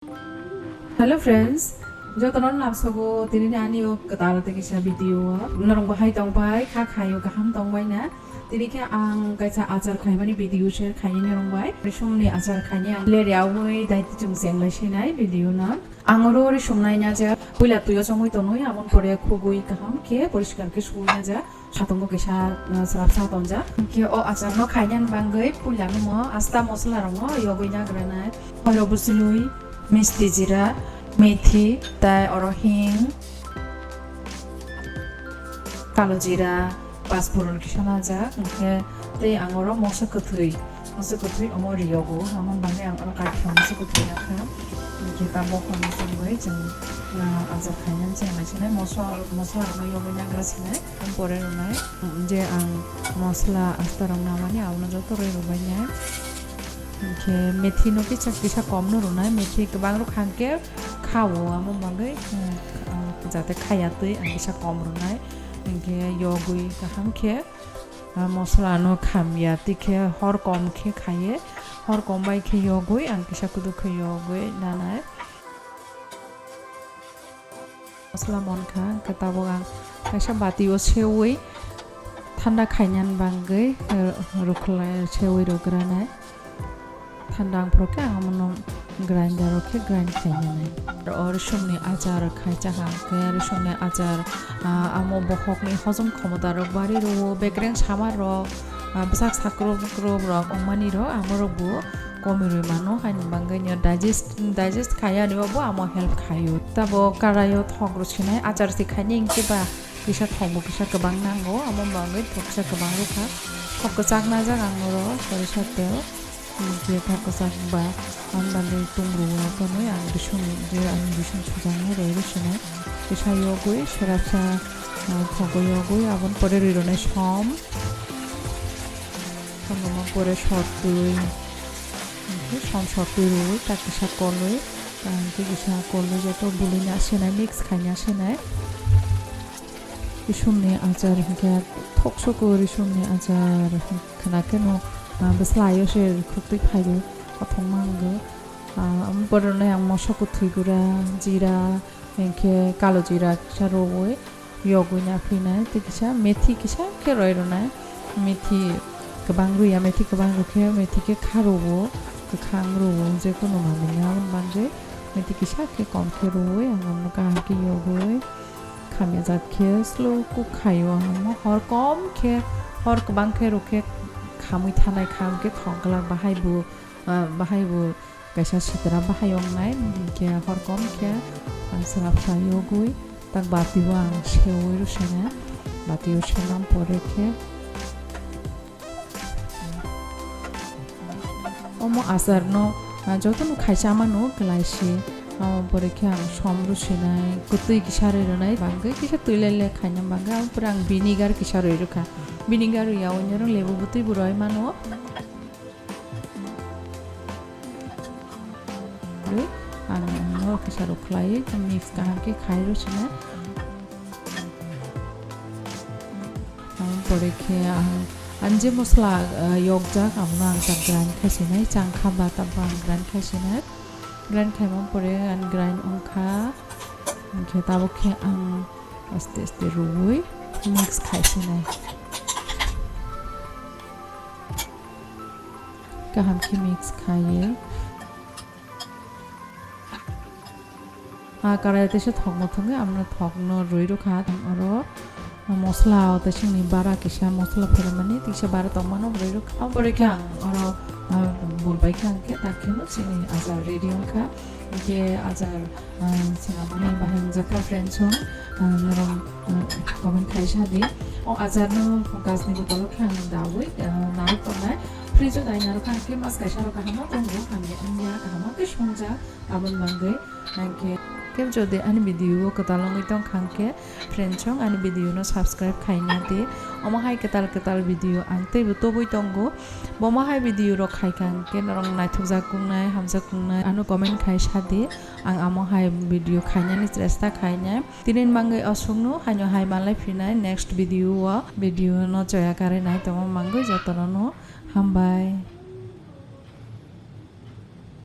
Hello friends, jotonon lapsogo tini ani o katalo te kisa video narong bahai tong bai kha khayo gaham tong bai na tini ke ang kaisa aachar khaimani video share khaini narong bai resumni aachar khaini ang le riawoi daiti chung seng lai sinai video na angoro resumnai na ja puila tuyo somoi tonoi amon pore khugui gaham ke poriskar ke sui na ja satongo kisa sarap sa tonja ke o aachar no khainan bangai puila no mo asta mosla ro mo yogoi na grana holo busilui মিষ্টি জিরা মেথি তাই অরহিং কালো জিরা পাঁচফোড়ন কিসানা যা ওকে তাই আঙরো মশা কথুই অমর রিয়গো আমন বাংলা আঙরো কাঠি মশা কথুই রাখা ওকে তা বখন সঙ্গে जों আজার খাইনান চেনাইছিনে মশলা রঙ নাগ্রা ছিনে পরে রঙাই যে আং মশলা আস্তা রং নামানি আউনা যত রই রবাইনা ke methi no kisa kom no runai methi kebang ro khangke khawo amo bangai jate khayatui ang kisa kom runai ke yogui kaham ke mosla no khamya tikhe hor kom khe khaye hor kom bai khe yogui ang kisa kudu khe yogui nanai mosla mon kha katabo ang kaisa bati o seui thanda khainyan bangai rukhlai seui rogranai ঠান্ডা প্রকে আমন grinder ওকে grind খাইনে আর সমনি আচার খাইচা হাকে আর সমনি আচার আমো বহকনি হজম ক্ষমতা রক বাড়ি রো বেগ্রেং সামার রক বসাক সাকরো ক্রোব রক অমানি র আমর বু কমিরই মানো হাইন বাঙ্গাইনি ডাইজেস্ট খাইয়া নিবাবো আমো হেল্প খাইও তাবো কারায়ো থগ্র ছিনাই আচার সি খাইনি ইংকে বা কিসা থগবো কিসা গোবাং নাঙ্গো আমো বাঙ্গাই থকসা গোবাং রোখা থকো চাক না যাক আঙর সরিষাতেও যে থাকো চাকবা আনবালে তুমরুয়া কোনোই আং বিসুন যে আং বিসুন সুজাংনে রইরসনে বিসাইয়গৈ সেরাপসা থগয়গৈ আবন পরে রইরনে সম সঙ্গমা পরে সরতুই সম সরতুই রই তাকে কিসা কলই তাকে কিসা কলই যত বুলিনে আসেনাই মিক্স খাইনে আসেনাই বিসুননি আচার হিংকে থকসকো রিসুননি আচার খানাকেনো beslayo se khuktik phaigo athong mango amporone ang mosha ko thigura jira enke kalo jira saroi yogoi na phina te kisa methi kisa ke roirona methi kabang ruya methi kabang rukhe methi ke kharobo ke khangro je kono mamina banje methi kisa ke kom ke roi ang ka ke yogoi khamya jat ke slow ku khayo am hor kom ke hor kabang ke rukhe খামুই থানাই খামকে খগলা বাহাইবো কাইসা সিতরা বাহায়ংনাই কে হরকম কে Sarap সাইয়গui tak batiwa ang seoi rusena batiyo senam pore ke omo asar no jotono khaisa mano glaisi pore ke ang somru senai kutui kisare ronai bangai kisa tuilele khaina banga purang vinegar kisare ruka vinegar ya onyor lebu butui buroi mano ang no kisaro khlai mix kaham ke khai rusena pore ke anje mosla yogjak amna ang grind khaisinai changkha bata bang grind khaisinai grind khaimam pore an grind ongkha ke tabo ke ang aste roi mix khaisinai kaham ki mix খাইয়ে কারাইতে সে থগ্ন থগে আমরা থগ্ন রইরো খাত আরো মশলা ওতে সিংনি বারা কিসা মশলা ফেলে মানে তিসা বারা তমানো রইরো খা পরে কে আরো বলবাই খাকে তাকে সিংনি আজার রেডি খা যে আজার সিনা মানে বাহেন জাকা ফ্রেন্ডস হন নরম কমেন্ট খাইসা দি ও আজার নো গাজনি বতল খান দাওই নাও তমায় फ्रिजो दाइनारो खांके मास गाइसारो काहामा तंगो खांगे अन्या काहामा के संजा आबन बांगे खांके केम जदि आनि भिडियो कतालंगै तंग खांके फ्रेन्डसं आनि भिडियो नो सब्सक्राइब खाइना दे अमा हाय कताल भिडियो आंते बो तोबोय तंगो बमा हाय भिडियो रो खाइ खांके नरं नाइथुजा कुंनाय हामजा कुंनाय आनो कमेन्ट खाइसा दे आं आमा हाय भिडियो खाइनानि चेष्टा खाइनाय तिनिन बांगै असुंनो हायनो हाय मालाय फिनाय नेक्स्ट भिडियो नो जया कारे नाय तमा बांगै जतनो Hambai.